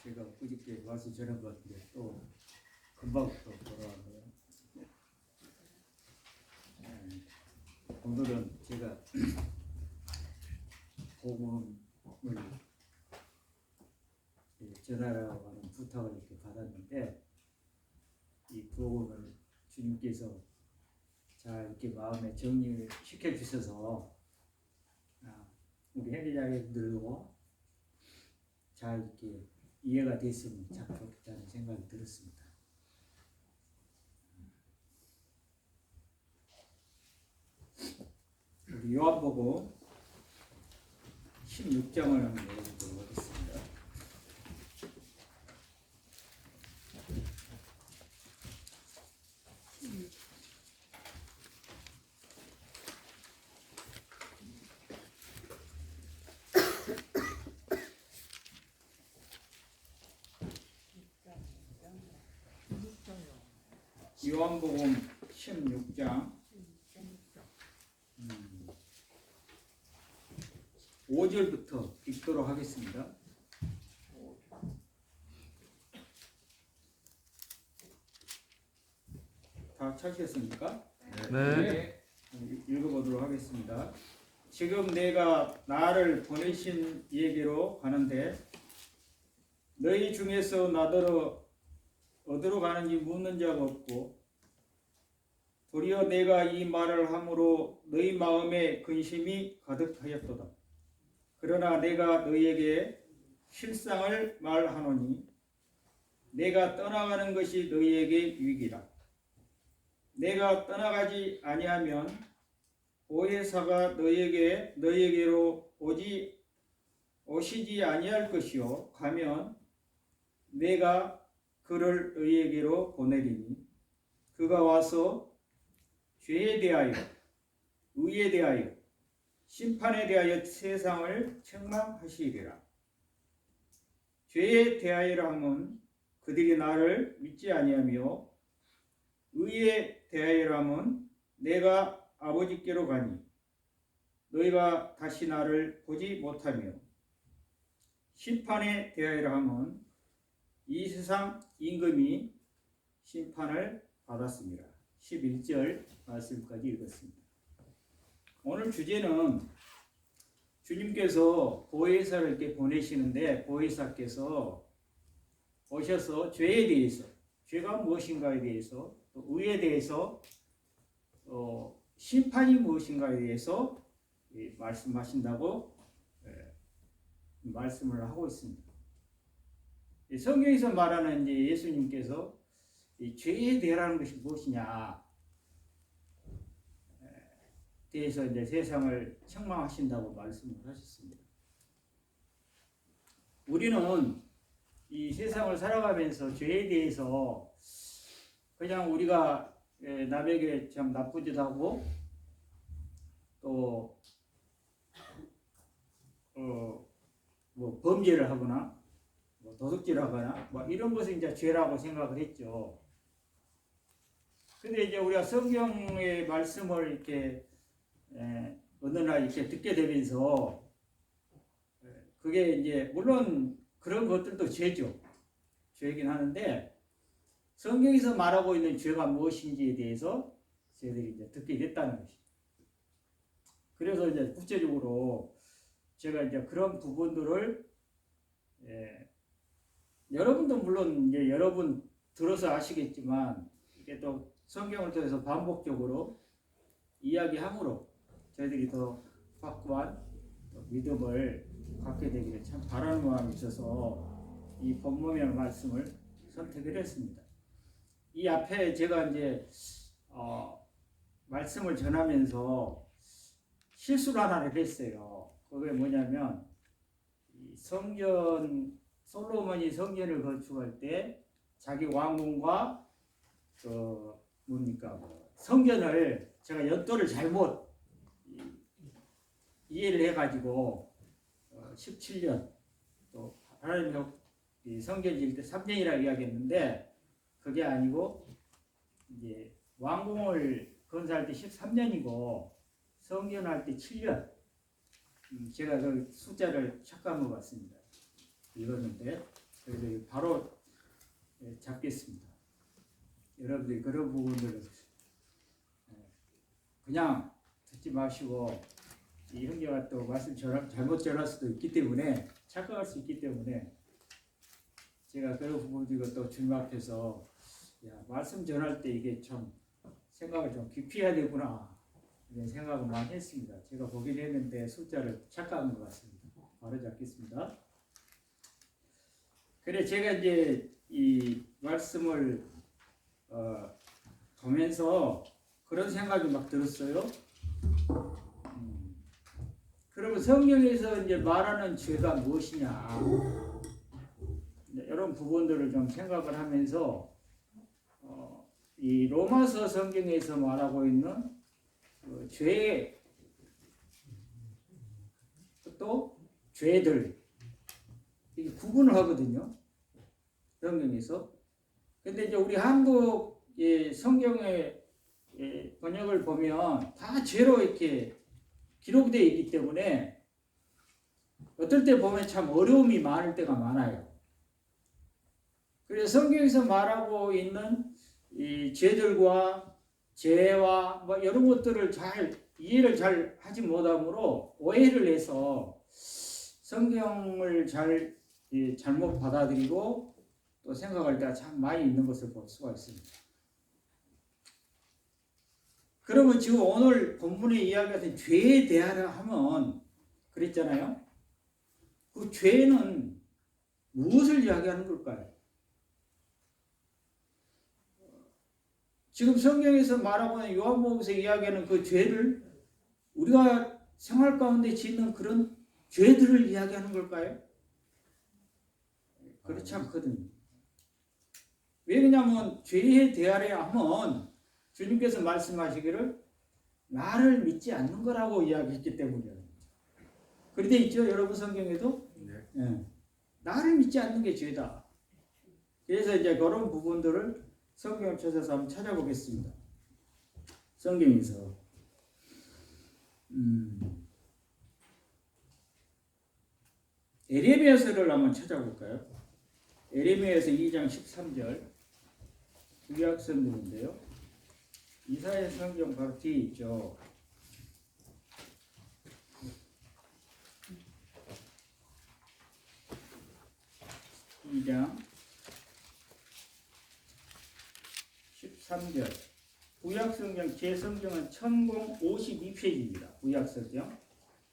제가 그저께 와서 전화 받는데 또 금방 또 돌아왔네요. 오늘은 제가 복음을 전하라고 하는 부탁을 이렇게 받았는데 이 복음을 주님께서 잘 이렇게 마음에 정리를 시켜주셔서 우리 행리자님들도 잘 이렇게 이해가 됐으면 참 좋겠다는 생각이 들었습니다. 우리 요한복음 16장을 한번 읽어보도록 하겠습니다. 요한복음 16장 5절부터 읽도록 하겠습니다. 다 찾으셨습니까? 네. 읽어보도록 하겠습니다. 지금 내가 나를 보내신 이에게로 가는데 너희 중에서 나더러 어디로 가는지 묻는 자가 없고 도리어 내가 이 말을 함으로 너희 마음에 근심이 가득하였도다. 그러나 내가 너희에게 실상을 말하노니 내가 떠나가는 것이 너희에게 유익이라. 내가 떠나가지 아니하면 보혜사가 너희에게로 오시지 아니할 것이요 가면 내가 그를 너희에게로 보내리니 그가 와서 죄에 대하여 의에 대하여 심판에 대하여 세상을 책망하시리라. 죄에 대하여라 하면 그들이 나를 믿지 아니하며 의에 대하여라 하면 내가 아버지께로 가니 너희가 다시 나를 보지 못하며 심판에 대하여라 하면 이 세상 임금이 심판을 받았습니다. 11절 말씀까지 읽었습니다. 오늘 주제는 주님께서 보혜사를 이렇게 보내시는데 보혜사께서 오셔서 죄에 대해서 죄가 무엇인가에 대해서 또 의에 대해서 심판이 무엇인가에 대해서 말씀하신다고 말씀을 하고 있습니다. 성경에서 말하는 이제 예수님께서 이 죄에 대하는 것이 무엇이냐 대해서 이제 세상을 책망하신다고 말씀을 하셨습니다. 우리는 이 세상을 살아가면서 죄에 대해서 그냥 우리가 남에게 참 나쁘지도 하고 또 뭐 범죄를 하거나 뭐 도둑질을 하거나 뭐 이런 것을 이제 죄라고 생각을 했죠. 근데 이제 우리가 성경의 말씀을 이렇게 어느 날 이렇게 듣게 되면서 그게 이제 물론 그런 것들도 죄죠. 죄이긴 하는데 성경에서 말하고 있는 죄가 무엇인지에 대해서 저희들이 이제 듣게 됐다는 것이죠. 그래서 이제 구체적으로 제가 이제 그런 부분들을 여러분도 물론 이제 여러분 들어서 아시겠지만 이게 또 성경을 통해서 반복적으로 이야기함으로 저희들이 더 확고한 믿음을 갖게 되기를 참 바라는 마음이 있어서 이 본문의 말씀을 선택을 했습니다. 이 앞에 제가 이제 말씀을 전하면서 실수를 하나를 했어요. 그게 뭐냐면 솔로몬이 성전을 건축할 때 자기 왕궁과 성전을 제가 연도를 잘못 이해를 해가지고 17년 또 하나님 성전 지을 때 3년이라고 이야기했는데 그게 아니고 이제 왕궁을 건설할 때 13년이고 성전할 때 7년. 제가 그 숫자를 착각한 것 같습니다. 읽었는데 그래서 바로 잡겠습니다. 여러분들이 그런 부분들을 그냥 듣지 마시고 이 형제가 또 말씀 잘못 전할 수도 있기 때문에 착각할 수 있기 때문에 제가 그런 부분들을 또 주님 앞에서 말씀 전할 때 이게 참 생각을 좀 깊이 해야 되구나 이런 생각을 많이 했습니다. 제가 보긴 했는데 숫자를 착각한 것 같습니다. 바로 잡겠습니다. 그래 제가 이제 이 말씀을 보면서 그런 생각이 막 들었어요. 그러면 성경에서 이제 말하는 죄가 무엇이냐 이런 부분들을 좀 생각을 하면서 이 로마서 성경에서 말하고 있는 죄, 또 죄들 이게 구분을 하거든요. 성경에서. 근데 이제 우리 한국 성경의 번역을 보면 다 죄로 이렇게 기록되어 있기 때문에 어떨 때 보면 참 어려움이 많을 때가 많아요. 그래서 성경에서 말하고 있는 이 죄들과 죄와 뭐 이런 것들을 잘 이해를 잘 하지 못하므로 오해를 해서 성경을 잘못 받아들이고 또 생각할 때가 참 많이 있는 것을 볼 수가 있습니다. 그러면 지금 오늘 본문에 이야기하던 죄에 대하여 하면 그랬잖아요. 그 죄는 무엇을 이야기하는 걸까요? 지금 성경에서 말하고 있는 요한복음에서 이야기하는 그 죄를 우리가 생활 가운데 짓는 그런 죄들을 이야기하는 걸까요? 그렇지 않거든요. 왜냐하면 죄에 대하여 하면 주님께서 말씀하시기를 나를 믿지 않는 거라고 이야기했기 때문이에요. 그런데 있죠 여러분 성경에도 나를 믿지 않는 게 죄다. 그래서 이제 그런 부분들을 성경을 찾아서 한번 찾아보겠습니다. 성경에서 에레미야서를 한번 찾아볼까요? 에레미야서 2장 13절 구약 성경인데요. 이사야 성경 바로 뒤에 있죠. 이 장 13절 구약성경 제 성경은 1052페이지입니다. 구약성경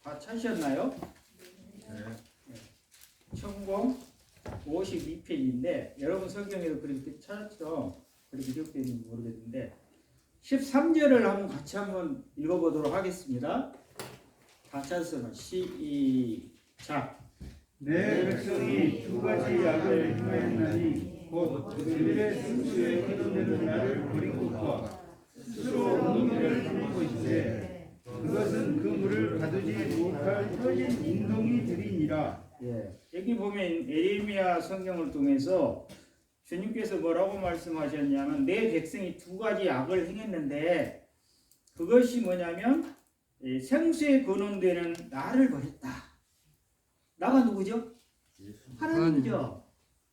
다 찾으셨나요? 네. 1052페이지인데 여러분 성경에도 그렇게 찾았죠? 그렇게 기록되어 있는지 모르겠는데 13절을 같이 한번 읽어보도록 하겠습니다. 다 찾았으면 시작. 내 백성이 두 가지 악을 행하였나니 곧 그들의 생수에 흐르는 나를 버린 것과 스스로 웅덩이를 삼고 있되 그것은 그 물을 가두지 못할 터진 인동이들이니라. 여기 보면 에레미야 성경을 통해서 주님께서 뭐라고 말씀하셨냐면 내 백성이 두 가지 악을 행했는데 그것이 뭐냐면 생수에 근원되는 나를 버렸다. 나가 누구죠? 하나님이죠.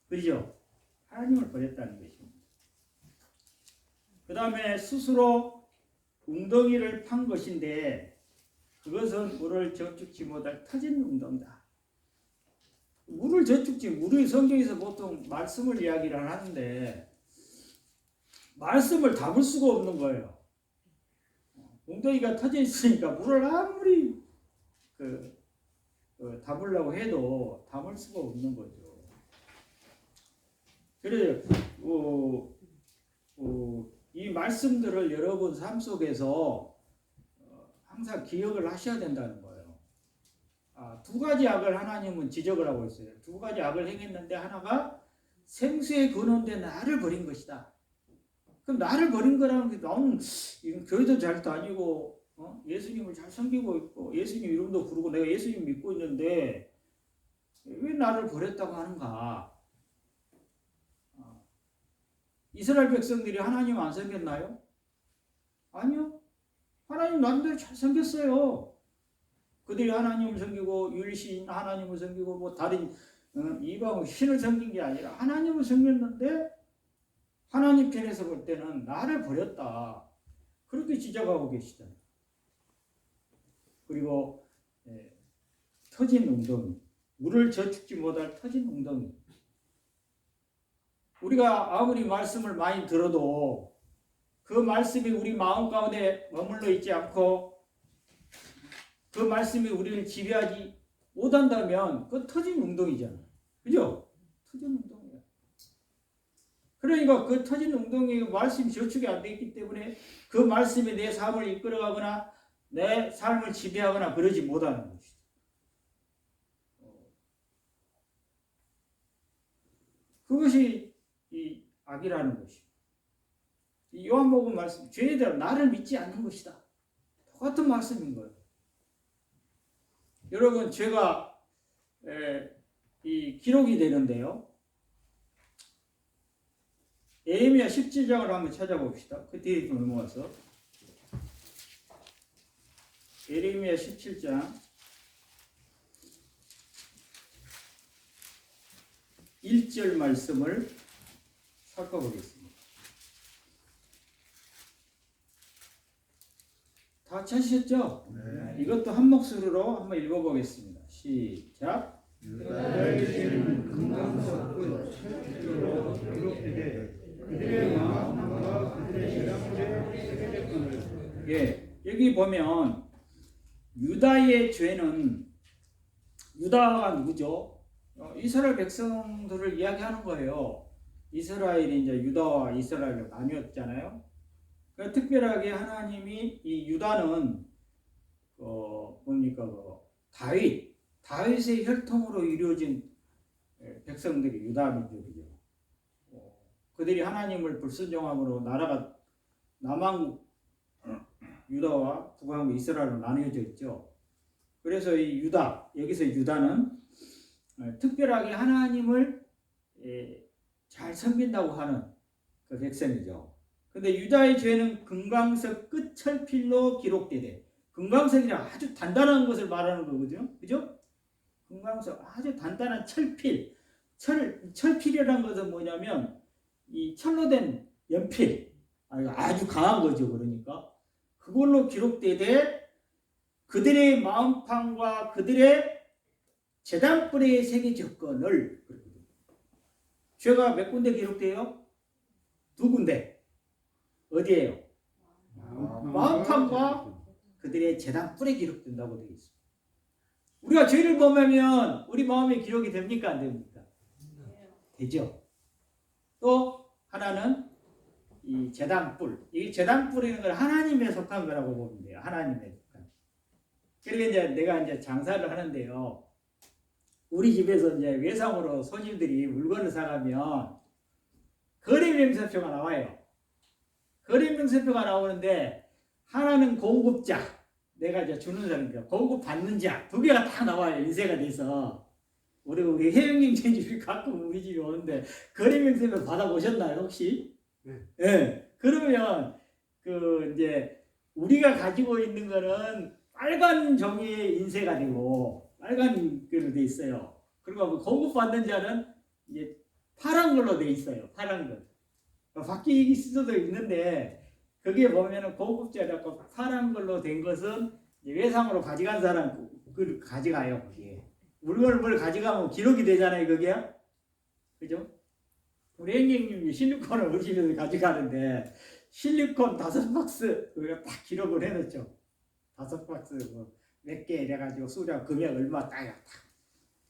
그렇죠? 하나님을 버렸다는 것입니다. 그 다음에 스스로 웅덩이를 판 것인데 그것은 물을 저축지 못할 터진 웅덩이다. 물을 저축지, 물의 성경에서 보통 말씀을 이야기를 하는데 말씀을 담을 수가 없는 거예요. 웅덩이가 터져 있으니까 물을 아무리 담으려고 해도 담을 수가 없는 거죠. 그래서 이 말씀들을 여러분 삶 속에서 항상 기억을 하셔야 된다는 거예요. 두 가지 악을 하나님은 지적을 하고 있어요. 두 가지 악을 행했는데 하나가 생수에 근원된 나를 버린 것이다. 그럼 나를 버린 거라는 게 나는 교회도 잘 다니고 예수님을 잘 섬기고 있고 예수님 이름도 부르고 내가 예수님 믿고 있는데 왜 나를 버렸다고 하는가? 이스라엘 백성들이 하나님 안 섬겼나요? 아니요. 하나님 나름대로 잘 섬겼어요. 그들이 하나님을 섬기고 율신 하나님을 섬기고 뭐 다른 이방은 신을 섬긴 게 아니라 하나님을 섬겼는데 하나님 편에서 볼 때는 나를 버렸다. 그렇게 지적하고 계시잖아요. 그리고 터진 웅덩이, 물을 저축지 못할 터진 웅덩이. 우리가 아무리 말씀을 많이 들어도 그 말씀이 우리 마음 가운데 머물러 있지 않고 그 말씀이 우리를 지배하지 못한다면 그건 터진 웅덩이잖아. 그죠? 터진 웅덩이야. 그러니까 그 터진 웅덩이에 말씀이 저축이 안 돼 있기 때문에 그 말씀이 내 삶을 이끌어가거나 내 삶을 지배하거나 그러지 못하는 것이죠. 그것이 이 악이라는 것입니다. 이 요한복음 말씀, 죄에 대한 나를 믿지 않는 것이다. 똑같은 말씀인 거예요. 여러분, 죄가 이 기록이 되는데요. 예레미야 17장을 한번 찾아봅시다. 그 뒤에 좀 넘어가서 예레미야 17장 1절 말씀을 살펴보겠습니다. 다 찾으셨죠? 네. 이것도 한 목소리로 한번 읽어보겠습니다. 시작. 유다의 죄는 금강석 끝 철길로 기록되되 그들의 마음과 그들의 재량물에 새겨졌거늘. 예, 여기 보면 유다의 죄는, 유다가 누구죠? 이스라엘 백성들을 이야기하는 거예요. 이스라엘이 이제 유다와 이스라엘로 나뉘었잖아요. 그러니까 특별하게 하나님이 이 유다는 뭡니까 다윗의 혈통으로 이루어진 백성들이 유다 민족이죠. 그들이 하나님을 불순종함으로 나라가 남왕국 유다와 북왕국 이스라엘로 나뉘어져 있죠. 그래서 이 유다, 여기서 유다는 특별하게 하나님을 잘 섬긴다고 하는 그 백성이죠. 근데 유다의 죄는 금강석 끝 철필로 기록되되, 금강석이란 아주 단단한 것을 말하는 거거든요. 그죠? 금강석, 아주 단단한 철필. 철필이라는 것은 뭐냐면 이 철로 된 연필, 아주 강한 거죠. 그러니까 그걸로 기록되되 그들의 마음판과 그들의 제단불에 새겨졌거늘. 죄가 몇 군데 기록돼요? 2군데. 어디예요? 마음판과 그들의 제단불에 기록된다고 되어 있습니다. 우리가 죄를 범하면 우리 마음에 기록이 됩니까? 안 됩니까? 되죠. 또 하나는 이 제단불. 이 제단불이라는 걸 하나님에 속한 거라고 보면 돼요. 하나님에 속한. 그러니까 이제 내가 이제 장사를 하는데요. 우리 집에서 이제 외상으로 손님들이 물건을 사가면 거래명세표가 나와요. 거래명세표가 나오는데 하나는 공급자, 내가 이제 주는 사람이니까 공급 받는 자, 2개가 딱 나와요. 인쇄가 돼서. 우리 혜영님 집이 가끔 우리 집에 오는데 거래명세표 받아보셨나요 혹시? 네. 네. 그러면 그 이제 우리가 가지고 있는 거는 빨간 종이에 인쇄가 되고 빨간 걸로 돼 있어요. 그리고 공급받는 자는 이제 파란 걸로 돼 있어요. 파란 걸. 바뀔 수도 있는데 거기에 보면은 공급자라고 파란 걸로 된 것은 외상으로 가져간 사람 그걸 가져가요. 거기에 물건을 가져가면 기록이 되잖아요. 거기에. 그죠? 우리 행님이 실리콘을 우리 집에서 가져가는데 실리콘 5박스 우리가 딱 기록을 해놓죠. 5박스 몇 개 이래가지고 수량 금액 얼마 따야 딱.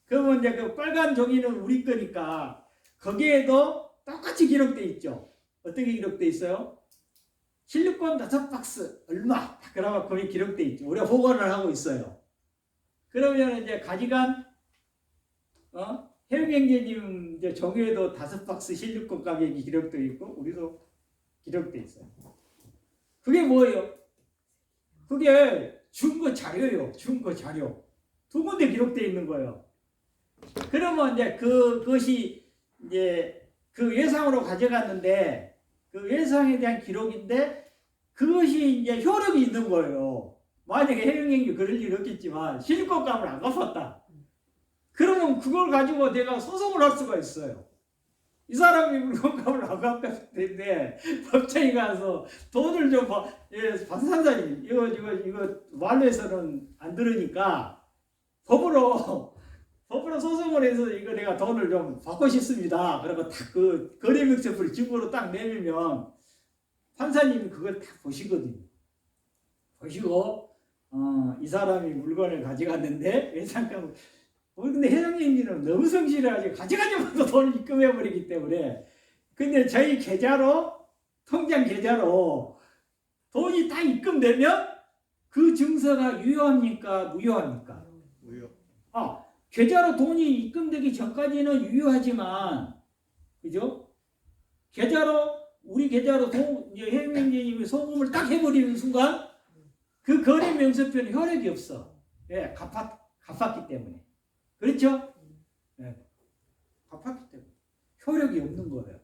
그러면 이제 그 빨간 종이는 우리 거니까 거기에도 똑같이 기록돼 있죠. 어떻게 기록돼 있어요? 실리콘 5박스 얼마 그러면 거기 기록돼 있죠. 우리가 보관을 하고 있어요. 그러면 이제 가져간 혜영행제님 이제 종이에도 5박스 실리콘 가격이 기록돼 있고 우리도 기록돼 있어요. 그게 뭐예요? 그게 준거 자료예요. 준거 자료. 2군데 기록되어 있는 거예요. 그러면 이제 그것이 이제 그 예상으로 가져갔는데 그 예상에 대한 기록인데 그것이 이제 효력이 있는 거예요. 만약에 해명행위 그럴 일 없겠지만 실리콘 값을 안 갚았다. 그러면 그걸 가지고 내가 소송을 할 수가 있어요. 이 사람이 물건값을 안 갚았을 텐데 법정에 가서 돈을 좀 판사님 이거 말로해서는 안 들으니까 법으로 소송을 해서 이거 내가 돈을 좀 받고 싶습니다. 그리고 딱 그 거래명세표를 증거로 딱 내밀면 판사님이 그걸 다 보시거든요. 보시고 이 사람이 물건을 가져갔는데 외상값을 근데 회장님들은 너무 성실해가지고 가져가자마자 돈을 입금해버리기 때문에 근데 저희 계좌로 통장 계좌로 돈이 다 입금되면 그 증서가 유효합니까 무효합니까? 무효. 계좌로 돈이 입금되기 전까지는 유효하지만 그죠? 우리 계좌로 회장님이 소금을 딱 해버리는 순간 그 거래 명세표는 효력이 없어. 예, 갚았기 때문에. 그렇죠? 네. 갚았기 때문에 효력이 없는 거예요.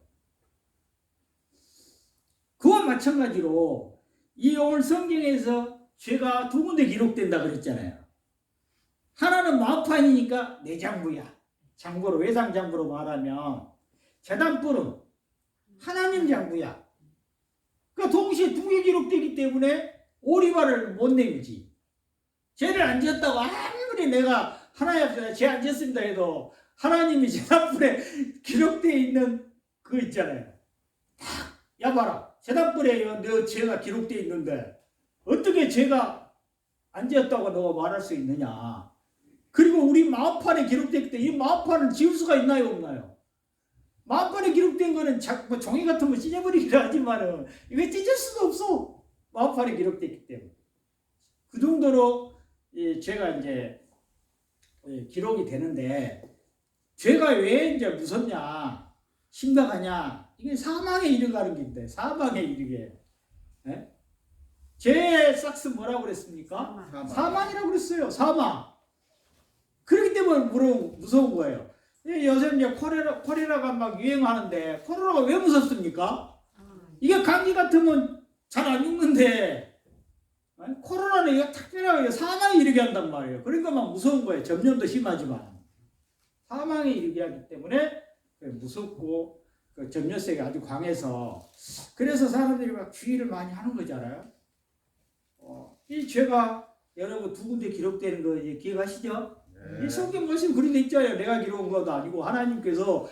그와 마찬가지로 이 오늘 성경에서 죄가 두 군데 기록된다 그랬잖아요. 하나는 마판이니까 내장부야. 장부로 외상장부로 말하면 제단불은 하나님 장부야. 그러니까 동시에 두 개 기록되기 때문에 오리발을 못 내밀지. 죄를 안 지었다고 아무리 내가 하나님 앞에 죄 안 지었습니다 해도 하나님이 제단불에 기록되어 있는 그거 있잖아요. 야 봐라. 제단불에 너 죄가 기록되어 있는데 어떻게 죄가 안 지었다고 너가 말할 수 있느냐. 그리고 우리 마음판에 기록됐기 때문에 이 마음판을 지울 수가 있나요 없나요? 마음판에 기록된 거는 뭐 종이 같은 거 찢어버리기도 하지만은 이거 찢을 수가 없어. 마음판에 기록됐기 때문에. 그 정도로 죄가 이제 기록이 되는데 죄가 왜 이제 무섭냐 심각하냐 이게 사망에 이르가는 건데 사망에 이르게 죄의 싹스 뭐라고 그랬습니까? 사망이라고 그랬어요. 사망. 그렇기 때문에 무서운 거예요. 요새 이제 코레라가 막 유행하는데 코로나가 왜 무섭습니까? 이게 감기 같으면 잘 안 죽는데 코로나는 이거 특별하게 사망에 이르게 한단 말이에요. 그러니까 막 무서운 거예요. 전염도 심하지만 사망에 이르게 하기 때문에 무섭고 그 전염성이 아주 강해서 그래서 사람들이 막 주의를 많이 하는 거잖아요. 이 죄가 여러분 두 군데 기록되는 거 이제 기억하시죠? 네. 이 성경 말씀 그리 돼 있잖아요. 내가 기록한 것도 아니고 하나님께서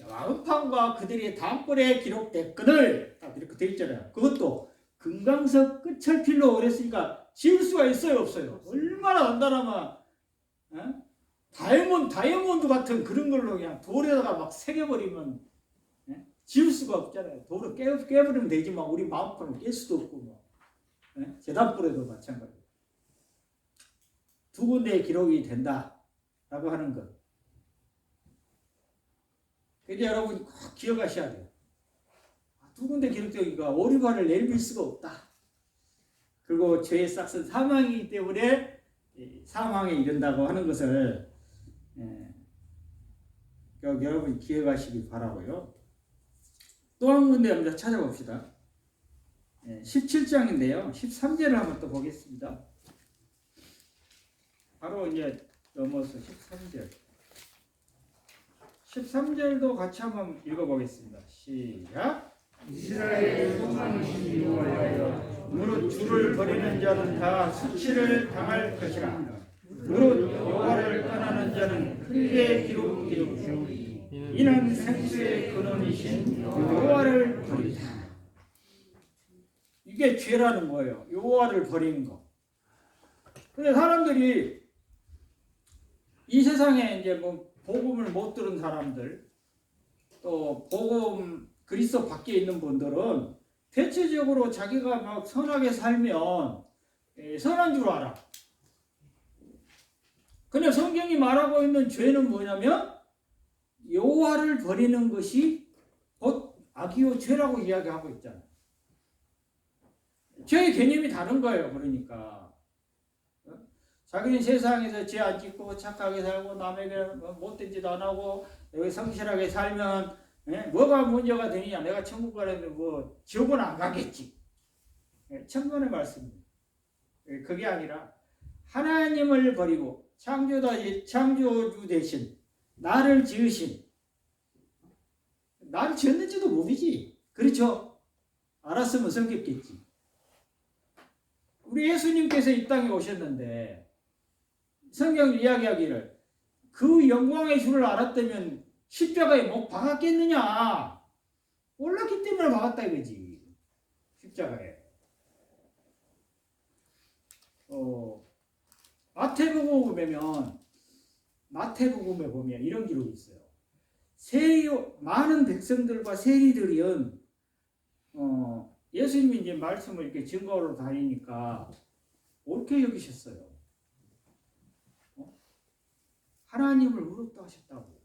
마음판과 그들의 다음번에 기록됐거늘 딱 이렇게 돼 있잖아요. 그것도 금강석 끝철필로 그랬으니까 지울 수가 있어요 없어요? 얼마나 단단하면 다이아몬드 같은 그런 걸로 그냥 돌에다가 막 새겨버리면 지울 수가 없잖아요. 돌을 깨버리면 되지만 우리 마음판을 깰 수도 없고 뭐. 제단불에도 마찬가지. 두 군데의 기록이 된다라고 하는 것. 그런데 여러분이 꼭 기억하셔야 돼요. 두 군데 기록되기가 오리발을 내밀 수가 없다. 그리고 죄의 싹은 사망이기 때문에 사망에 이른다고 하는 것을 여러분이 기억하시기 바라고요. 또 한 군데 한번 찾아봅시다. 17장인데요. 13절을 한번 또 보겠습니다. 바로 이제 넘어서 13절. 13절도 같이 한번 읽어보겠습니다. 시작. 이스라엘의 소망이신 여호와여 무릇 주를 버리는 자는 다 수치를 당할 것이라. 무릇 여호와를 떠나는 자는 크게 기록되오리. 이는 생수의 근원이신 여호와를 버리다. 이게 죄라는 거예요. 여호와를 버리는 거. 근데 사람들이 이 세상에 이제 뭐 복음을 못 들은 사람들, 또 복음 그리스도 밖에 있는 분들은 대체적으로 자기가 막 선하게 살면 선한 줄 알아. 근데 성경이 말하고 있는 죄는 뭐냐면 여호와를 버리는 것이 곧 악이요 죄라고 이야기하고 있잖아요. 죄의 개념이 다른 거예요. 그러니까 자기는 세상에서 죄 안 짓고 착하게 살고 남에게 못된 짓 안 하고 여기 성실하게 살면 뭐가 문제가 되느냐. 내가 천국 가는데 뭐 지옥은 안 가겠지. 천만의 말씀입니다. 그게 아니라 하나님을 버리고 창조주 대신 나를 지으신, 나를 지었는지도 모르지. 그렇죠? 알았으면 성겼겠지. 우리 예수님께서 이 땅에 오셨는데 성경 이야기하기를 그 영광의 주를 알았다면 십자가에 못 박았겠느냐? 몰랐기 때문에 박았다 이거지. 십자가에. 마태복음에 보면 이런 기록이 있어요. 많은 백성들과 세리들은 예수님이 이제 말씀을 이렇게 증거로 다니니까 옳게 여기셨어요. 하나님을 의롭다 하셨다고.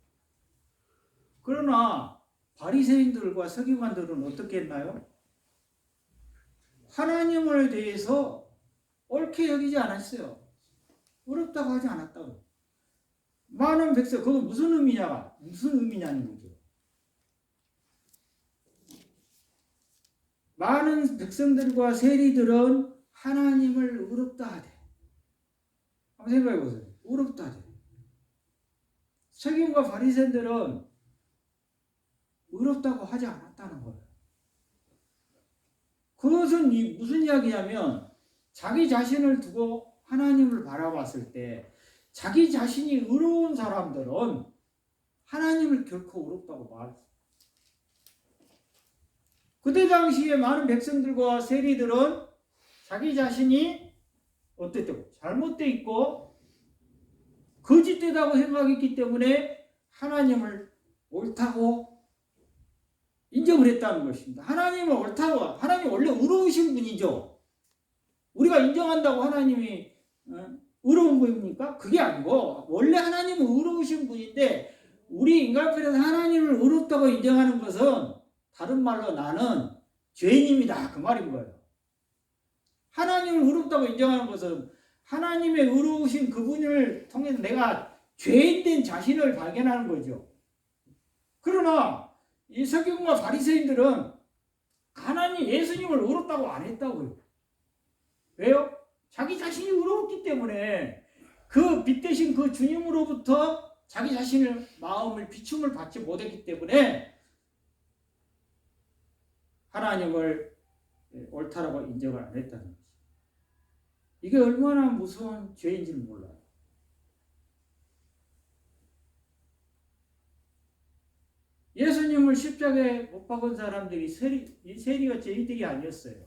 그러나 바리새인들과 서기관들은 어떻게 했나요? 하나님을 대해서 옳게 여기지 않았어요. 의롭다고 하지 않았다고. 많은 백성, 그거 무슨 의미냐는 거죠. 많은 백성들과 세리들은 하나님을 의롭다 하되. 한번 생각해 보세요. 의롭다 하되. 서기관과 바리새인들은 의롭다고 하지 않았다는 거예요. 그것은 무슨 이야기냐면 자기 자신을 두고 하나님을 바라봤을 때 자기 자신이 의로운 사람들은 하나님을 결코 의롭다고 말했어요. 그때 당시에 많은 백성들과 세리들은 자기 자신이 어땠다고? 잘못되어 있고 거짓되다고 생각했기 때문에 하나님을 옳다고 인정을 했다는 것입니다. 하나님을 옳다고, 하나님 원래 의로우신 분이죠. 우리가 인정한다고 하나님이 의로운 분입니까? 그게 아니고 원래 하나님은 의로우신 분인데 우리 인간편에서 하나님을 의롭다고 인정하는 것은 다른 말로 나는 죄인입니다. 그 말인 거예요. 하나님을 의롭다고 인정하는 것은 하나님의 의로우신 그분을 통해서 내가 죄인된 자신을 발견하는 거죠. 그러나 이 서기관과 바리새인들은 하나님 예수님을 의롭다고 안 했다고요. 왜요? 자기 자신이 의로웠기 때문에 그 빛 대신 그 주님으로부터 자기 자신의 마음을 비춤을 받지 못했기 때문에 하나님을 옳다라고 인정을 안 했다는 거죠. 이게 얼마나 무서운 죄인지를 몰라요. 예수님을 십자가에 못 박은 사람들이 세리가 죄인들이 아니었어요.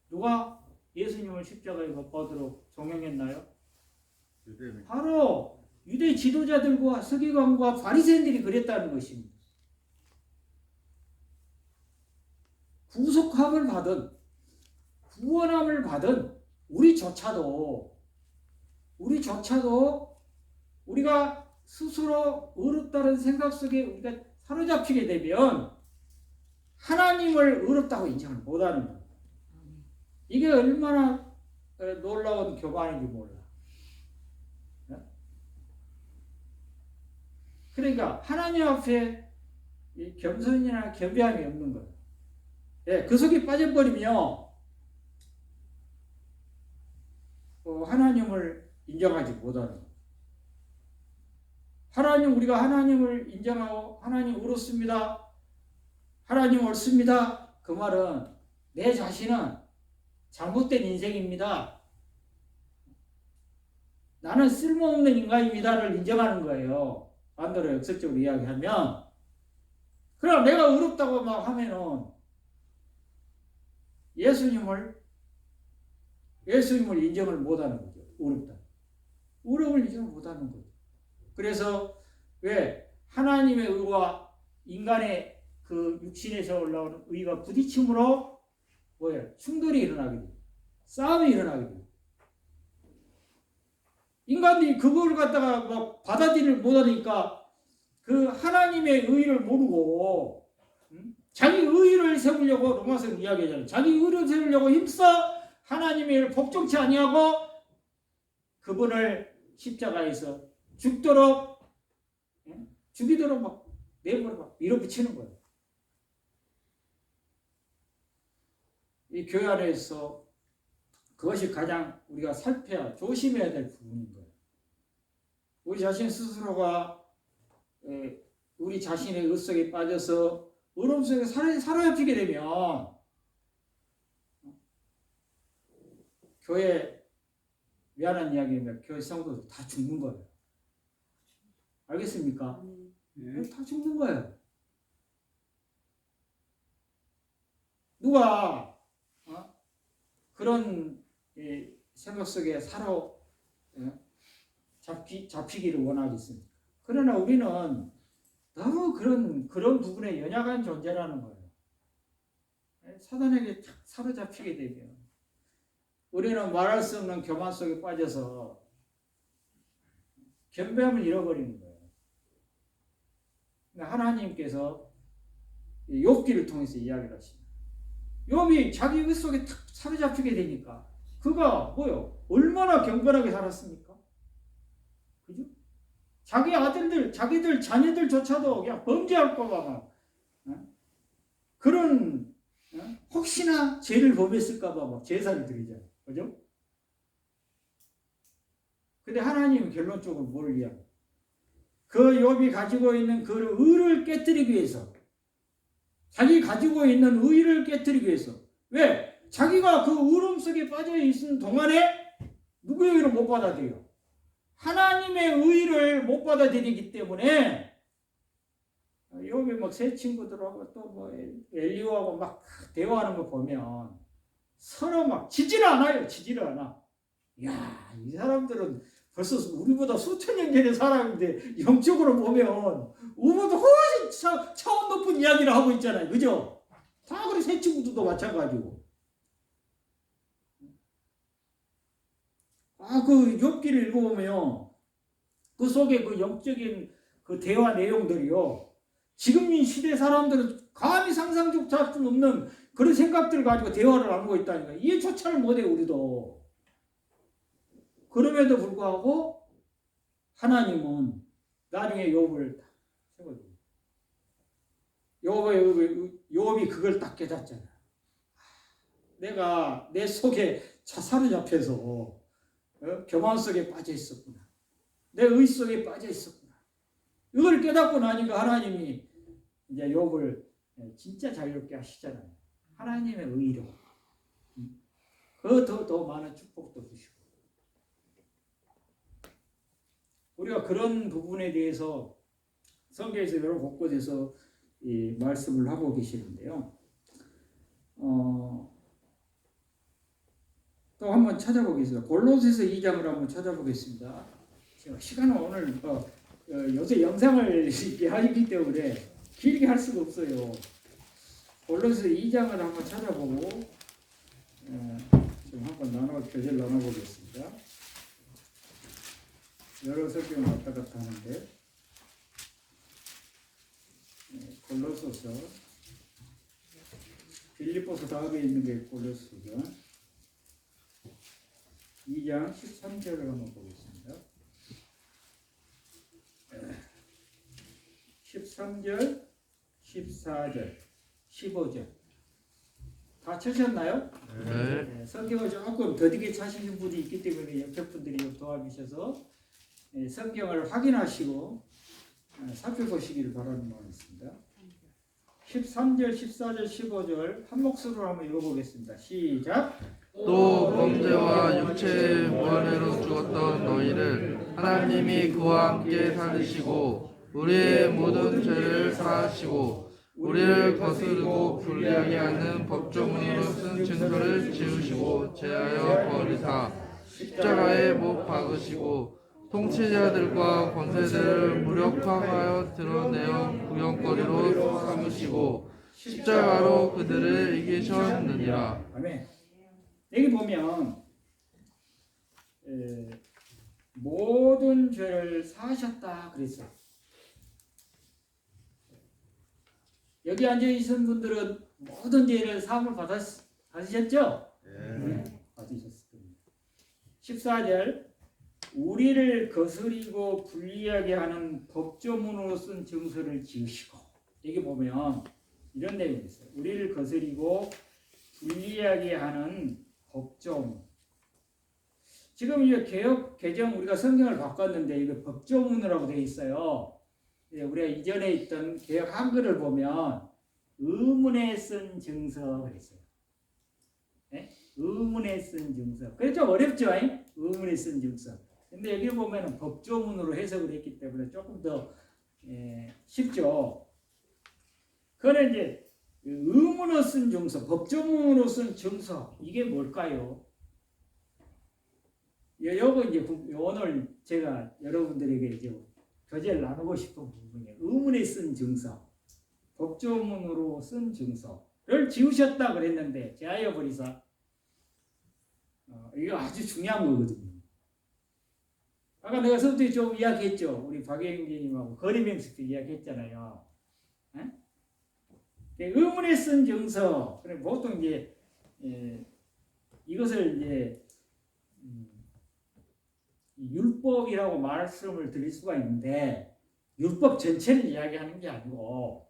누가 예수님을 십자가에 못 박도록 종용했나요? 바로 유대 지도자들과 서기관과 바리새인들이 그랬다는 것입니다. 구속함을 받은, 구원함을 받은 우리조차도 우리가 스스로 의롭다는 생각 속에 우리가 사로잡히게 되면 하나님을 의롭다고 인정을 못하는 거예요. 이게 얼마나 놀라운 교만인지 몰라. 그러니까 하나님 앞에 겸손이나 겸비함이 없는 거예요. 그 속에 빠져버리면 하나님을 인정하지 못하는 거예요. 우리가 하나님을 인정하고 하나님 의롭습니다. 하나님 옳습니다. 그 말은 내 자신은 잘못된 인생입니다. 나는 쓸모없는 인간입니다를 인정하는 거예요. 반대로 역설적으로 이야기하면. 그럼 내가 의롭다고 막 하면은 예수님을 인정을 못하는 거죠. 의롭을 인정을 못하는 거죠. 그래서 왜 하나님의 의와 인간의 그 육신에서 올라오는 의가 부딪힘으로 충돌이 일어나게 돼요. 싸움이 일어나게 돼요. 인간들이 그걸 갖다가 막 받아들이를 못하니까 그 하나님의 의를 모르고 자기 의를 세우려고 로마서는 이야기하잖아요. 자기 의를 세우려고 힘써 하나님의 의를 복종치 아니하고 그분을 십자가에서 죽이도록 막 내버려 막 밀어붙이는 거예요. 이 교회 안에서 그것이 가장 우리가 살펴야 조심해야 될 부분인 거예요. 우리 자신 스스로가 우리 자신의 의 속에 빠져서 어려움 속에 사로잡히게 되면 교회 미안한 이야기입니다. 교회 성도들 다 죽는 거예요. 알겠습니까? 다 죽는 거예요. 누가 그런 생각 속에 잡히기를 원하겠습니까? 그러나 우리는 너무 그런 부분에 연약한 존재라는 거예요. 사단에게 사로잡히게 되면 우리는 말할 수 없는 교만 속에 빠져서 겸비함을 잃어버리는 거예요. 하나님께서 욥기를 통해서 이야기를 하십니다. 욥이 자기 의 속에 탁 사로잡히게 되니까 그가 뭐요? 얼마나 경건하게 살았습니까? 그죠? 자기 아들들, 자기들 자녀들조차도 그냥 범죄할까봐 막 그런 혹시나 죄를 범했을까봐 막 제사를 드리잖아요. 그죠? 근데 하나님은 결론적으로 뭘 위한? 그 욥이 가지고 있는 그 의를 깨뜨리기 위해서, 자기 가지고 있는 의를 깨뜨리기 위해서. 왜? 자기가 그 의로움 속에 빠져 있는 동안에 누구의 의를 못 받아들여요? 하나님의 의를 못 받아들이기 때문에 욥이 막 새 친구들하고 또 뭐 엘리오하고 막 대화하는 거 보면 서로 막 지지를 않아요. 지지를 않아. 이야, 이 사람들은 벌써 우리보다 수천 년 전의 사람인데 영적으로 보면 우리보다 훨씬 차원 높은 이야기를 하고 있잖아요. 그죠? 다 그래. 새 친구들도 마찬가지고. 그 욥기를 읽어보면 그 속에 그 영적인 그 대화 내용들이요. 지금 이 시대 사람들은 감히 상상조차 할 수 없는 그런 생각들을 가지고 대화를 나누고 있다니까. 이해조차를 못해 우리도. 그럼에도 불구하고 하나님은 나중에 욥을 세워줍니다. 욥이 그걸 딱 깨닫잖아. 내가 내 속에 사로잡혀서 교만 속에 빠져 있었구나. 내 의 속에 빠져 있었구나. 이걸 깨닫고 나니까 하나님이 이제 욥을 진짜 자유롭게 하시잖아요. 하나님의 의로. 더 많은 축복도 주시고. 우리가 그런 부분에 대해서 성경에서 여러 곳곳에서 이 말씀을 하고 계시는데요. 또 한번 찾아보겠습니다. 골로새서 2장을 한번 찾아보겠습니다. 제가 시간은 오늘 요새 영상을 이렇게 하기 때문에 길게 할 수가 없어요. 골로새서 2장을 한번 찾아보고 좀 한번 교제를 나눠보겠습니다. 여러 성경을 왔다 갔다 하는데 골로새서 빌립보서 다음에 있는 게 골로새서 2장 13절을 한번 보겠습니다. 13절, 14절, 15절 다 찾으셨나요? 네. 성경을 조금 더디게 찾으신 분이 있기 때문에 옆에 분들이 좀 도와주셔서 성경을 확인하시고 살펴보시기를 바라는 마음이 있습니다. 13절, 14절, 15절 한 목소리로 한번 읽어보겠습니다. 시작! 또 범죄와 육체의 무한회로 죽었던 너희를 하나님이 그와 함께 살리시고 우리의 모든 죄를 사하시고 우리를 거스르고 불리하게 하는 법조문으로 쓴 증거를 지우시고 제하여 버리사 십자가에 못 박으시고 통치자들과 권세들을 무력화하여 드러내어 구경거리로 삼으시고 십자가로 그들을 이기셨느니라. 아멘. 여기 보면 모든 죄를 사하셨다 그랬어요. 여기 앉아 계신 분들은 모든 죄를 사함을 받으셨죠? 네. 받으셨을 겁니다. 14절 우리를 거스리고 불리하게 하는 법조문으로 쓴 증서를 지으시고, 여기 보면 이런 내용이 있어요. 우리를 거스리고 불리하게 하는 법조문. 지금 이제 개혁 개정 우리가 성경을 바꿨는데 이거 법조문으로라고 되어 있어요. 예, 우리가 이전에 있던 개혁 한글을 보면 의문에 쓴 증서 그랬어요. 예? 의문에 쓴 증서. 그래 좀 어렵죠? 의문에 쓴 증서. 근데 여기 보면은 법조문으로 해석을 했기 때문에 조금 더 쉽죠. 그거는 이제 의문으로 쓴 증서, 법조문으로 쓴 증서 이게 뭘까요? 요거 이제 오늘 제가 여러분들에게 이제 교재를 나누고 싶은 부분이에요. 의문에 쓴 증서, 법조문으로 쓴 증서를 지우셨다 그랬는데 제하여 버리사 이거 아주 중요한 거거든요. 아까 내가 서부터 좀 이야기했죠. 우리 박영진님하고 거리명식 때 이야기했잖아요. 의문에 쓴 증서. 그래 보통 이제 이것을 이제 율법이라고 말씀을 드릴 수가 있는데 율법 전체를 이야기하는 게 아니고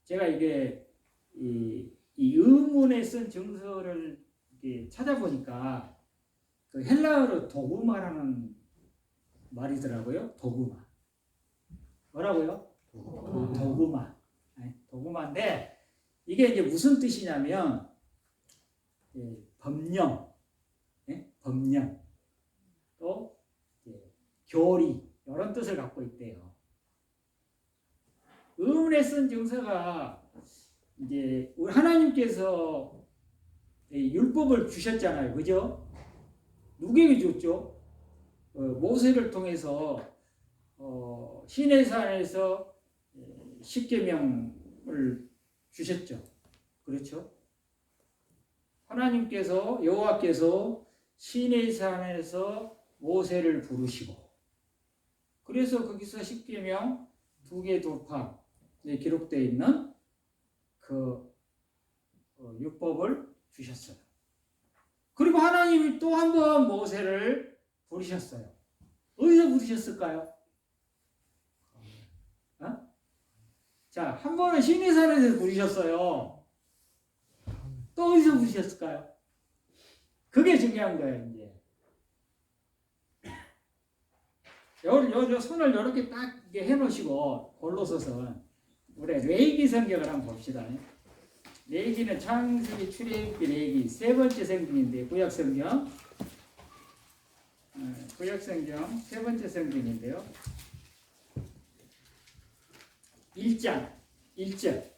제가 이게 이 의문에 쓴 증서를 찾아보니까 그 헬라어로 도구마라는 말이더라고요. 도구마. 뭐라고요? 도구마. 도구마인데 이게 이제 무슨 뜻이냐면 법령, 법령 또 교리 이런 뜻을 갖고 있대요. 의문에 쓴 증서가 이제 우리 하나님께서 율법을 주셨잖아요, 그죠? 누구에게 줬죠? 모세를 통해서 시내산에서 십계명을 주셨죠. 그렇죠? 하나님께서 여호와께서 시내산에서 모세를 부르시고 그래서 거기서 십계명 2개 돌파에 기록되어 있는 그 율법을 주셨어요. 그리고 하나님이 또 한 번 모세를 부르셨어요. 어디서 부르셨을까요? 자, 한 번은 시내산에서 부르셨어요. 또 어디서 부르셨을까요? 그게 중요한 거예요, 이제. 요 손을 이렇게 딱 해놓으시고 골로새서는 우리 레위기 성경을 한번 봅시다. 레위기는 창세기, 출애굽기, 레위기 세 번째 성경인데 구약 성경 세 번째 성경인데요. 1장 1절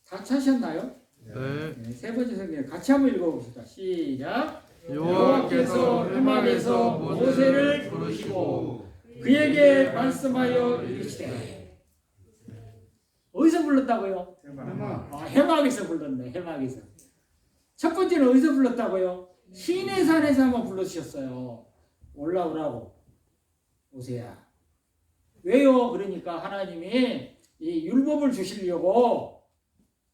다 찾으셨나요? 네. 세 번째 성경 같이 한번 읽어봅시다. 시작. 여호와께서 회막에서 모세를 부르시고 그에게 말씀하여 이르시되 어디서 불렀다고요? 해막에서 불렀네. 해막에서. 첫 번째는 어디서 불렀다고요? 시내산에서 한번 불러주셨어요. 올라오라고. 모세야. 왜요? 그러니까 하나님이 이 율법을 주시려고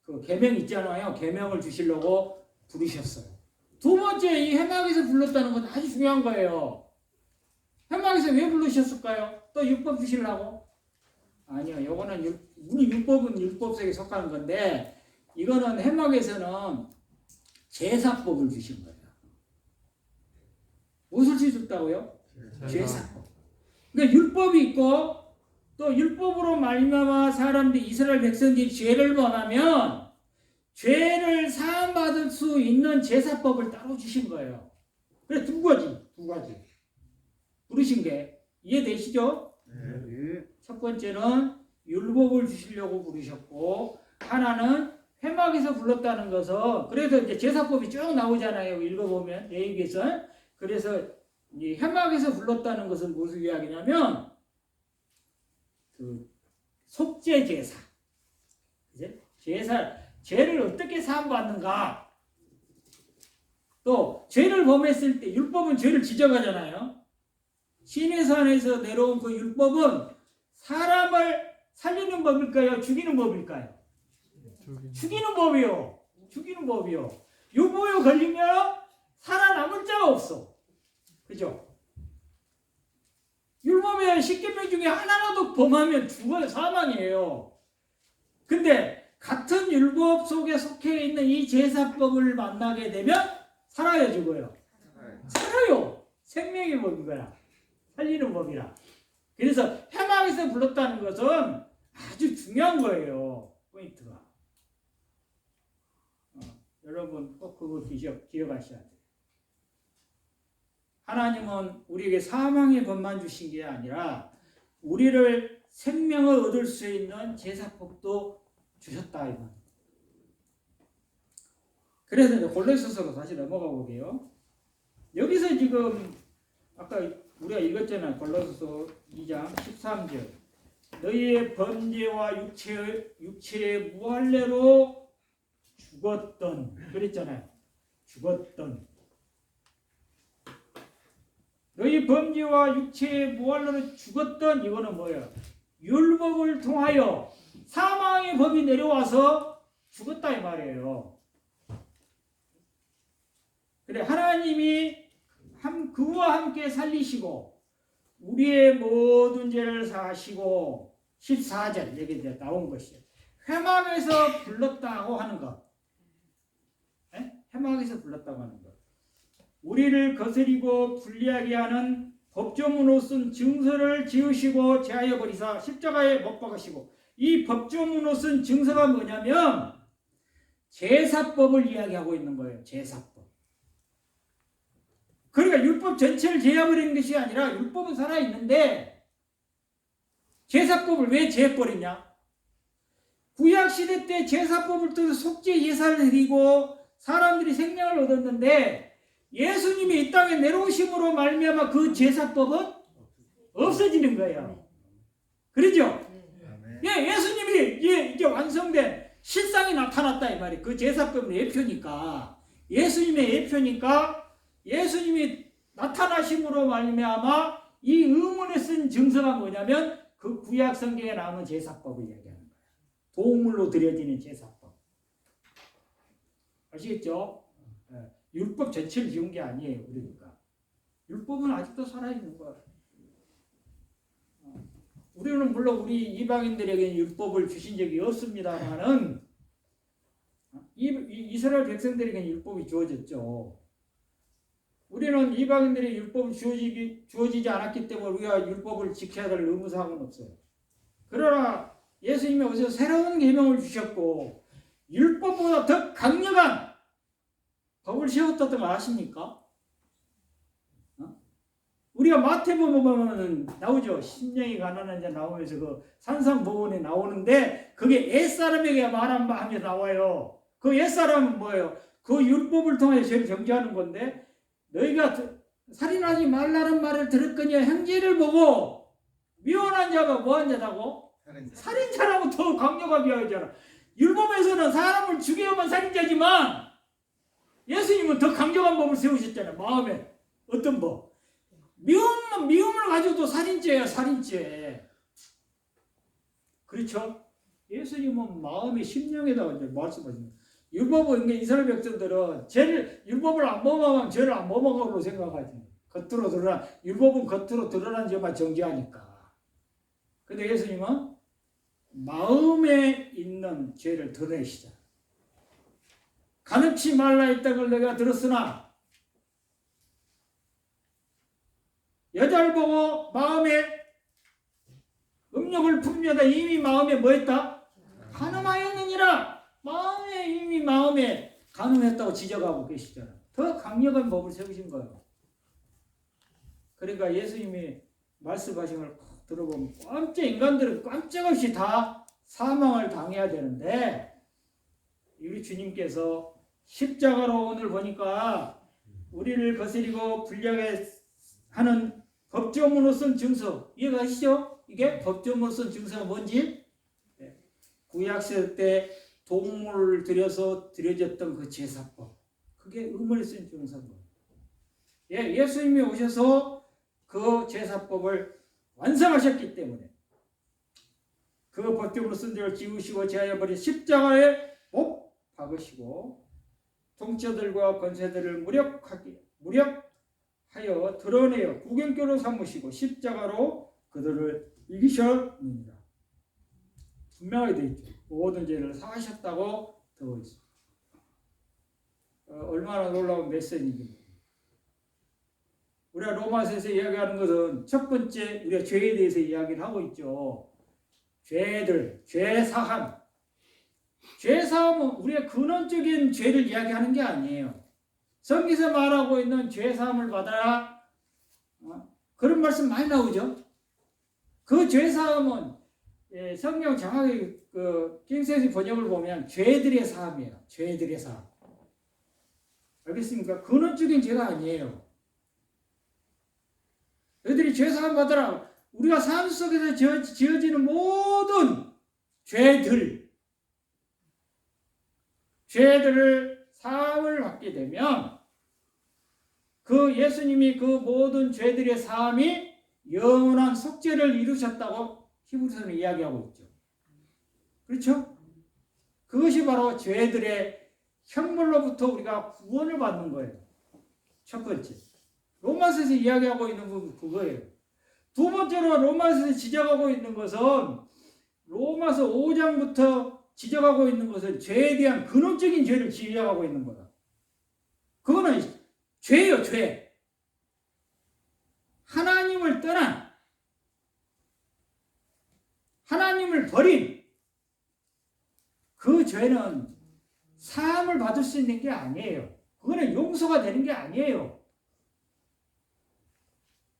그 계명 있잖아요. 계명을 주시려고 부르셨어요. 두 번째 이 해막에서 불렀다는 건 아주 중요한 거예요. 해막에서 왜 부르셨을까요? 또 율법 주시려고? 아니요. 요거는 우리 율법은 율법석에 속하는 건데 이거는 해막에서는 제사법을 주신 거예요. 무엇을 주셨다고요? 제사법. 그러니까 율법이 있고 또 율법으로 말미암아 사람들이 이스라엘 백성들이 죄를 범하면 죄를 사함받을 수 있는 제사법을 따로 주신 거예요. 그래 두 가지 부르신 게 이해되시죠? 네. 첫 번째는 율법을 주시려고 부르셨고 하나는 회막에서 불렀다는 것은 그래서 이제 제사법이 쭉 나오잖아요. 읽어보면 레위기에서. 그래서 이 회막에서 불렀다는 것은 무슨 이야기냐면 그 속죄 제사. 죄를 어떻게 사함받는가? 또 죄를 범했을 때 율법은 죄를 지적하잖아요. 시내산에서 내려온 그 율법은 사람을 살리는 법일까요? 죽이는 법일까요? 죽이는 법이요. 죽이는 법이요. 유부에 걸리면 살아남을 자가 없어. 그죠? 율법의 10계명 중에 하나라도 범하면 죽어요. 사망이에요. 근데 같은 율법 속에 속해 있는 이 제사법을 만나게 되면 살아요, 죽어요? 살아요. 생명의 법인 거야. 살리는 법이라. 그래서 회막에서 불렀다는 것은 아주 중요한 거예요. 포인트가. 여러분 꼭 그거 기억하셔야 돼요. 하나님은 우리에게 사망의 법만 주신 게 아니라 우리를 생명을 얻을 수 있는 제사법도 주셨다. 이건. 그래서 이제 골로새서로 다시 넘어가 보게요. 여기서 지금 아까 우리가 읽었잖아요. 골로새서 2장 13절. 너희의 범죄와 육체의 무할례로 죽었던, 그랬잖아요. 죽었던. 너희 범죄와 육체의 무할례로 죽었던, 이거는 뭐예요? 율법을 통하여 사망의 법이 내려와서 죽었다 이 말이에요. 그래, 하나님이 그와 함께 살리시고 우리의 모든 죄를 사하시고 14절 여기 나온 것이에요. 회막에서 불렀다고 하는 것. 회막에서 불렀다고 하는 것. 우리를 거스리고 불리하게 하는 법조문으로 쓴 증서를 지으시고 제하여 버리사 십자가에 못 박으시고, 이 법조문으로 쓴 증서가 뭐냐면 제사법을 이야기하고 있는 거예요. 제사법. 그러니까 율법 전체를 제해버리는 것이 아니라 율법은 살아있는데 제사법을 왜 제해버리냐? 구약시대 때 제사법을 통해서 속죄 예산을 드리고 사람들이 생명을 얻었는데 예수님이 이 땅에 내려오심으로 말미암아 그 제사법은 없어지는 거예요. 그렇죠? 예수님이 이제 완성된 실상이 나타났다 이 말이에요. 그 제사법은 예표니까, 예수님의 예표니까 예수님이 나타나심으로 말미암아 이 의문에 쓴 증서가 뭐냐면 그 구약 성경에 나오는 제사법을 이야기하는 거예요. 도움물로 드려지는 제사법. 아시겠죠? 율법 전체를 지은 게 아니에요. 그러니까 율법은 아직도 살아있는 거예요. 우리는 물론 우리 이방인들에게 율법을 주신 적이 없습니다만은 이스라엘 백성들에게는 율법이 주어졌죠. 우리는 이방인들의 율법이 주어지지 않았기 때문에 우리가 율법을 지켜야 될 의무사항은 없어요. 그러나 예수님이 오셔서 새로운 계명을 주셨고 율법보다 더 강력한 법을 세웠다는 거 아십니까? 우리가 마태복음 보면 나오죠. 심령이 가난한 자 나오면서 그 산상보건에 나오는데 그게 옛사람에게 말한 바 하며 나와요. 그 옛사람은 뭐예요? 그 율법을 통해 죄를 정죄하는 건데, 너희가 살인하지 말라는 말을 들었거니와 형제를 보고 미워한 자가 뭐한 자라고? 살인자라고 더 강력하게 하잖아. 율법에서는 사람을 죽여야만 살인자지만 예수님은 더 강력한 법을 세우셨잖아요. 마음에 어떤 법? 미움을 가지고도 살인죄야, 살인죄. 그렇죠? 예수님은 마음의 심령에다가 이제 말씀하십니다. 율법은 이스라엘 백성들은 율법을 안 범하면 죄를 안 범하고 생각하지. 겉으로 드러난, 율법은 겉으로 드러난 죄만 정죄하니까. 근데 예수님은 마음에 있는 죄를 드러내시잖아. 간음치 말라 했던 걸 내가 들었으나 여자를 보고 마음에 음욕을 품려다 이미 마음에 뭐 했다? 간음하였느니라. 마음에 간음했다고 지적하고 계시잖아. 더 강력한 법을 세우신 거예요. 그러니까 예수님이 말씀하신 걸 들어보면 인간들은 깜짝없이 다 사망을 당해야 되는데 우리 주님께서 십자가로 오늘 보니까 우리를 거스리고 불리하게 하는 법조문으로 쓴 증서, 이해가시죠? 이게 법조문으로 쓴 증서가 뭔지? 구약시대 때 동물을 들여서 드려졌던 그 제사법, 그게 의문에 쓴 증서인 거예요. 예수님이 오셔서 그 제사법을 완성하셨기 때문에 그 법조문으로 쓴 죄를 지우시고 제하여 버린 십자가에 못 박으시고 통치자들과 권세들을 무력하게 하여 드러내어 구경교로 삼으시고 십자가로 그들을 이기셨느니라. 분명하게 되어 있죠. 모든 죄를 사하셨다고 되어 있습니다. 얼마나 놀라운 메시지입니까? 우리가 로마서에서 이야기하는 것은 첫 번째 우리가 죄에 대해서 이야기를 하고 있죠. 죄들, 죄사함. 죄사함은 우리가 근원적인 죄를 이야기하는 게 아니에요. 성경에서 말하고 있는 죄사함을 받아라. 그런 말씀 많이 나오죠. 그 죄사함은 성경 정확히 킹세스 번역을 보면 죄들의 사함이에요. 죄들의 사함. 알겠습니까? 근원적인 죄가 아니에요. 너희들이 죄사함 받아라. 우리가 삶 속에서 지어지는 모든 죄들을 사함을 받게 되면 그 예수님이 그 모든 죄들의 사함이 영원한 속죄를 이루셨다고 히브리서는 이야기하고 있죠. 그렇죠? 그것이 바로 죄들의 형벌로부터 우리가 구원을 받는 거예요. 첫 번째. 로마서에서 이야기하고 있는 건 그거예요. 두 번째로 로마서에서 지적하고 있는 것은 로마서 5장부터 지적하고 있는 것은 죄에 대한 근원적인 죄를 지적하고 있는 거다. 그거는 죄예요, 죄. 하나님을 떠난, 하나님을 버린 그 죄는 사함을 받을 수 있는 게 아니에요. 그거는 용서가 되는 게 아니에요.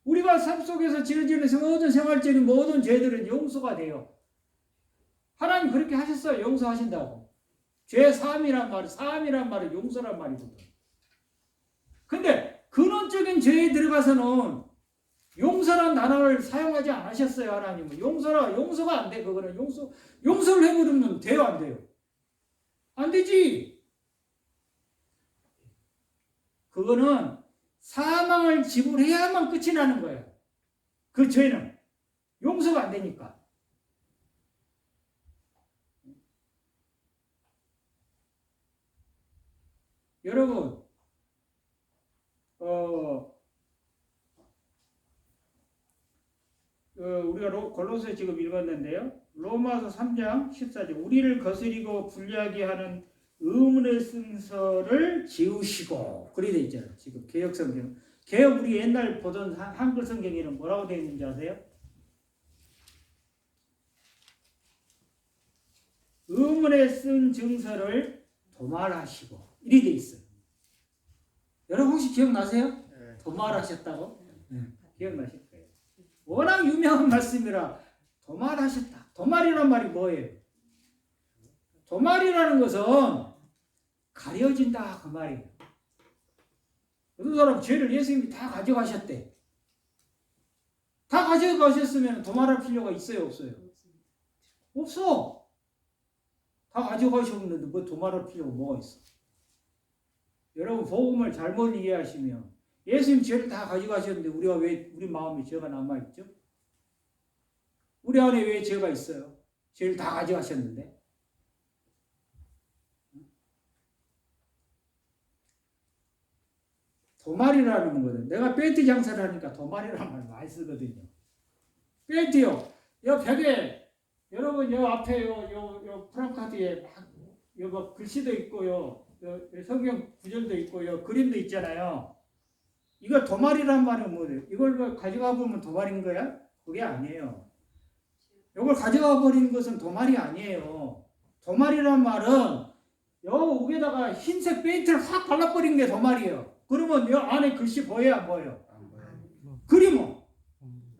우리가 삶 속에서 지어지는 모든 생활적인 모든 죄들은 용서가 돼요. 하나님 그렇게 하셨어요. 용서하신다고. 죄 사함이란 말은 용서란 말이거든. 근데 근원적인 죄에 들어가서는 용서란 단어를 사용하지 않으셨어요. 하나님은. 용서가 안 돼. 그거는 용서를 해버리면 돼요, 안 돼요? 안 되지. 그거는 사망을 지불해야만 끝이 나는 거예요. 그 죄는 용서가 안 되니까. 여러분, 우리가 골로새 지금 읽었는데요. 로마서 3장 14절 우리를 거스리고 불리하게 하는 의문의 쓴서를 지우시고 그리 돼 있잖아요. 지금 개역 성경. 개역 우리 옛날 보던 한글 성경에는 뭐라고 되어 있는지 아세요? 의문에 쓴 증서를 도말하시고 이리 돼 있어요. 여러분 혹시 기억나세요? 네. 도말하셨다고? 네. 기억나실 거예요. 워낙 유명한 말씀이라 도말하셨다. 도말이란 말이 뭐예요? 도말이라는 것은 가려진다 그 말이에요. 어떤 사람 죄를 예수님이 다 가져가셨대. 다 가져가셨으면 도말할 필요가 있어요, 없어요? 없어. 다 가져가셨는데 뭐 도말할 필요가 뭐가 있어? 여러분 복음을 잘못 이해하시면 예수님 죄를 다 가져가셨는데 우리가 왜 우리 마음에 죄가 남아 있죠? 우리 안에 왜 죄가 있어요? 죄를 다 가져가셨는데. 도말이라는 거거든. 내가 벤트 장사를 하니까 도말이라는 말 많이 쓰거든요. 벤트요. 여 벽에 여러분 여 앞에 요 프랑카드에 막 요 글씨도 있고요. 성경 구절도 있고요. 그림도 있잖아요. 이거 도말이란 말은 뭐예요? 이걸 가져가 보면 도말인 거야? 그게 아니에요. 이걸 가져가 버리는 것은 도말이 아니에요. 도말이란 말은 요 위에다가 흰색 페인트를 확 발라버리는 게 도말이에요. 그러면 요 안에 글씨 보여요? 안 보여요? 안 보여요. 그림은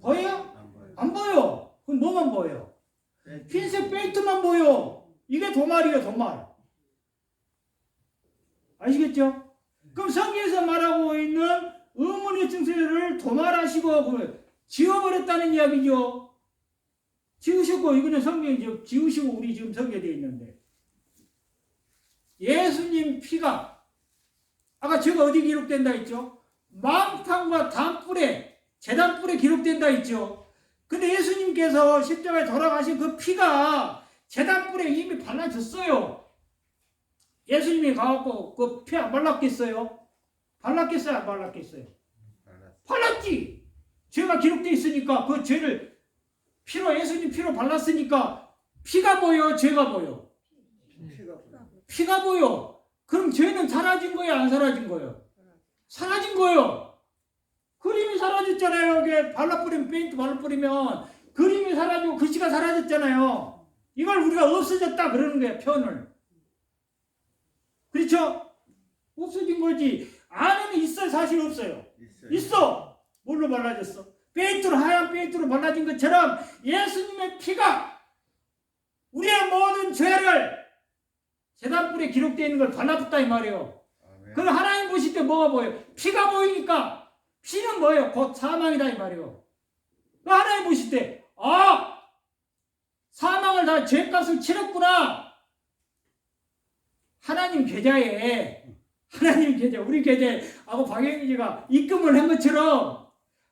보여요? 안 보여요. 안 보여. 그럼 뭐만 보여요? 흰색 페인트만 보여. 이게 도말이에요, 도말. 아시겠죠? 그럼 성경에서 말하고 있는 의문의 증세를 도말하시고 지워버렸다는 이야기죠. 지우셨고 이거는 성경이 지우시고 우리 지금 성경에 되어 있는데 예수님 피가 아까 제가 어디 기록된다 했죠? 망탕과 단뿔에 제단뿔에 기록된다 했죠. 근데 예수님께서 십자가에 돌아가신 그 피가 제단뿔에 이미 발라졌어요. 예수님이 가갖고 그 피 안 발랐겠어요? 발랐겠어요? 안 발랐겠어요? 발랐어요. 발랐지. 죄가 기록되어 있으니까 그 죄를 피로 예수님 피로 발랐으니까 피가 보여 죄가 보여? 피가 보여. 그럼 죄는 사라진 거예요 안 사라진 거예요? 사라진 거예요. 그림이 사라졌잖아요. 이게 발라뿌리면 페인트 발라뿌리면 그림이 사라지고 글씨가 사라졌잖아요. 이걸 우리가 없어졌다 그러는 거예요. 표현을. 그렇죠? 없어진 거지. 안에는 있어요? 사실 없어요? 있어. 뭘로 발라졌어? 페인트로 하얀 페인트로 발라진 것처럼 예수님의 피가 우리의 모든 죄를 제단불에 기록되어 있는 걸 발라붙다 이 말이에요. 그럼 하나님 보실 때 뭐가 보여요? 피가 보이니까 피는 뭐예요? 곧 사망이다 이 말이에요. 하나님 보실 때 사망을 다 죄값을 치렀구나. 하나님 계좌에 우리 계좌에 하고 박영희가 입금을 한 것처럼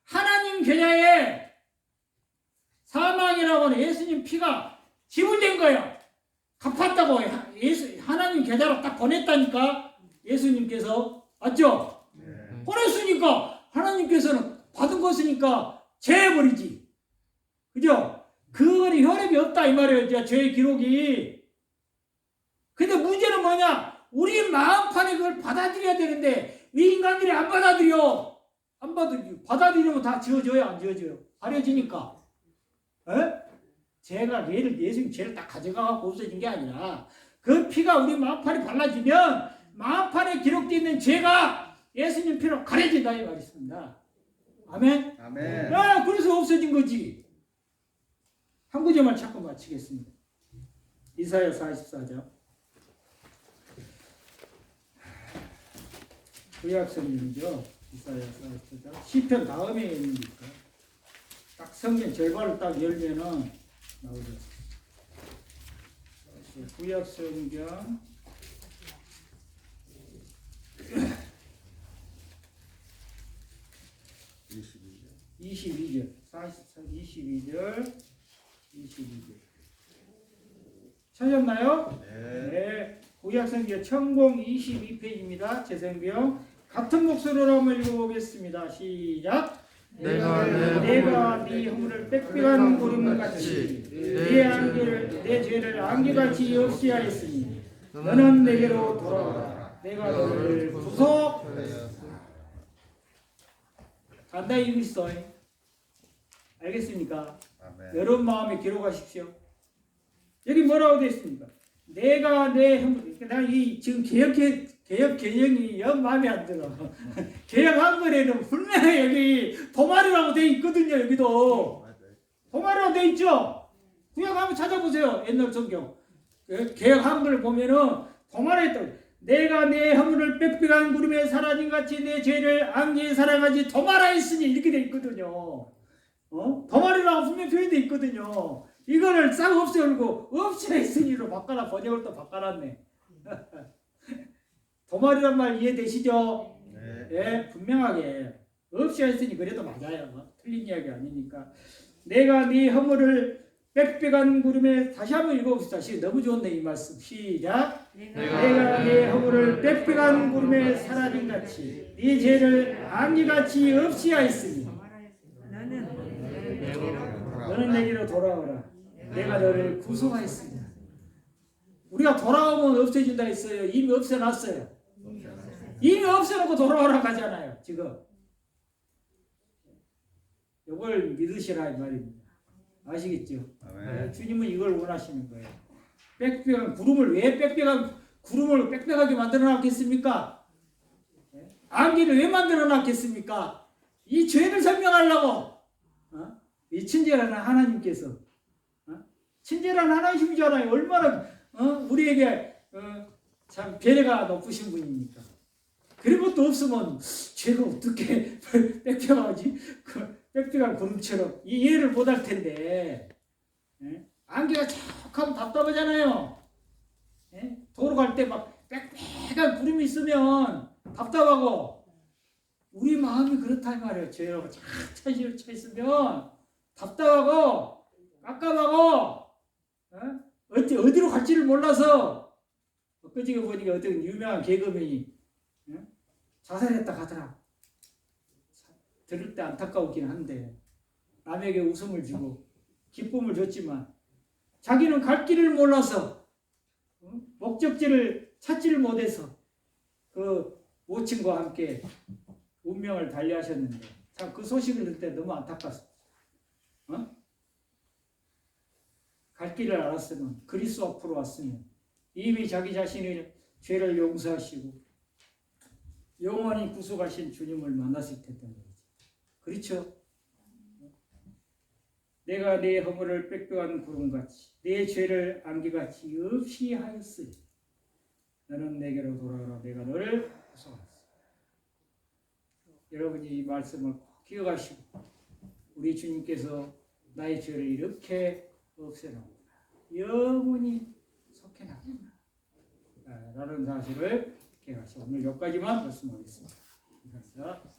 하나님 계좌에 사망이라고 하는 예수님 피가 지불된 거예요. 갚았다고 하나님 계좌로 딱 보냈다니까. 예수님께서 맞죠? 보냈으니까 하나님께서는 받은 것이니까 죄해버리지. 그죠? 그거는 혈압이 없다 이 말이에요. 이제 죄의 기록이. 근데 문제는 뭐냐? 우리 마음판에 그걸 받아들여야 되는데 이 인간들이 안 받아들여. 안 받아들여. 받아들이면 다 지워져요 안 지워져요? 가려지니까. 죄가 예수님 죄를 딱 가져가고 없어진 게 아니라 그 피가 우리 마음판에 발라지면 마음판에 기록되어 있는 죄가 예수님 피로 가려진다 이 말이 있습니다. 아멘? 아멘. 그래서 없어진 거지. 한 구절만 찾고 마치겠습니다. 이사야 44장. 구약성경이죠. 이사야 44장. 시편 다음에 있으니까 딱 성경 절반을 딱 열면은 나오죠. 구약성경 22절 22절 찾았나요? 네. 구약성경 천공 22페이지입니다. 제 성경 같은 목소리로 한번 읽어보겠습니다. 시작. 내가 네 허물을 빽빽한 구름같이 내 죄를 안개같이 없이 하였으니 너는 내게로 돌아오라. 내가 너를 구속 간단히 읽고 있어. 알겠습니까? 여러분 마음에 기록하십시오. 여기 뭐라고 되어 있습니까? 내가 내 허물, 나 지금 개혁 개정이 영 마음에 안 들어. 개혁 한글에는 분명히 여기 도마리라고 되어 있거든요. 여기도 도마리라고 되어 있죠. 구약 한번 찾아보세요. 옛날 성경 개혁 한글 보면은 도마리에 또 내가 내 허물을 빽빽한 구름에 사라진 같이 내 죄를 안개에 사랑하지 도마라 했으니 이렇게 되어 있거든요. 도마리라고 분명히 표현되어 있거든요. 이거를 싹 없애고 없애야 했으니로 바꿔라. 번역을 또 바꿔놨네. 도마리란 말 이해되시죠? 네, 분명하게 없애야 했으니 그래도 맞아요. 틀린 이야기 아니니까. 내가 네 허물을 빽빽한 구름에 다시 한번 읽어봅시다. 너무 좋네 이 말씀. 시작. 내가 네 허물을 빽빽한 구름에 사라진 같이 네 죄를 안개같이 없이 하였으니 너는 내게로 돌아오라. 내가 너를 구속하였습니다. 우리가 돌아오면 없어진다 했어요. 이미 없애놨어요. 이미 없애놓고 돌아오라고 하잖아요. 지금 이걸 믿으시라 이 말입니다. 아시겠죠? 주님은 이걸 원하시는 거예요. 빽빽한 구름을 왜 빽빽한 구름을 빽빽하게 만들어 놨겠습니까? 안개를 왜 만들어 놨겠습니까? 이 죄를 설명하려고. 이 친절한 하나님께서 친절한 하나님이잖아요. 얼마나 우리에게 참 배려가 높으신 분입니까? 그런 것도 없으면 죄가 어떻게 빽빽하지? 빽빽한 구름처럼 이해를 못할 텐데 안개가 촉하면 답답하잖아요. 도로 갈 때 막 빽빽한 구름이 있으면 답답하고 우리 마음이 그렇다 말이에요. 죄로 차 있으면 답답하고 깝깝하고 어디로 갈지를 몰라서 엊그저께 보니까 어떤 유명한 개그맨이 자살했다 가더라. 들을 때 안타까웠긴 한데 남에게 웃음을 주고 기쁨을 줬지만 자기는 갈 길을 몰라서 목적지를 찾지를 못해서 그 모친과 함께 운명을 달리하셨는데 참 그 소식을 듣을 때 너무 안타깝습니다. 갈 길을 알았으면 그리스도 앞으로 왔으면 이미 자기 자신의 죄를 용서하시고 영원히 구속하신 주님을 만났을 텐데 그렇죠? 내가 내 허물을 빽빽한 구름같이 내 죄를 안개같이 없이 하였으니 너는 내게로 돌아가라 내가 너를 구속하겠다. 여러분이 이 말씀을 꼭 기억하시고 우리 주님께서 나의 죄를 이렇게 없애놓구나 영원히 속해놨구나 라는 사실을 기억하시고 오늘 여기까지만 말씀하겠습니다. 감사합니다.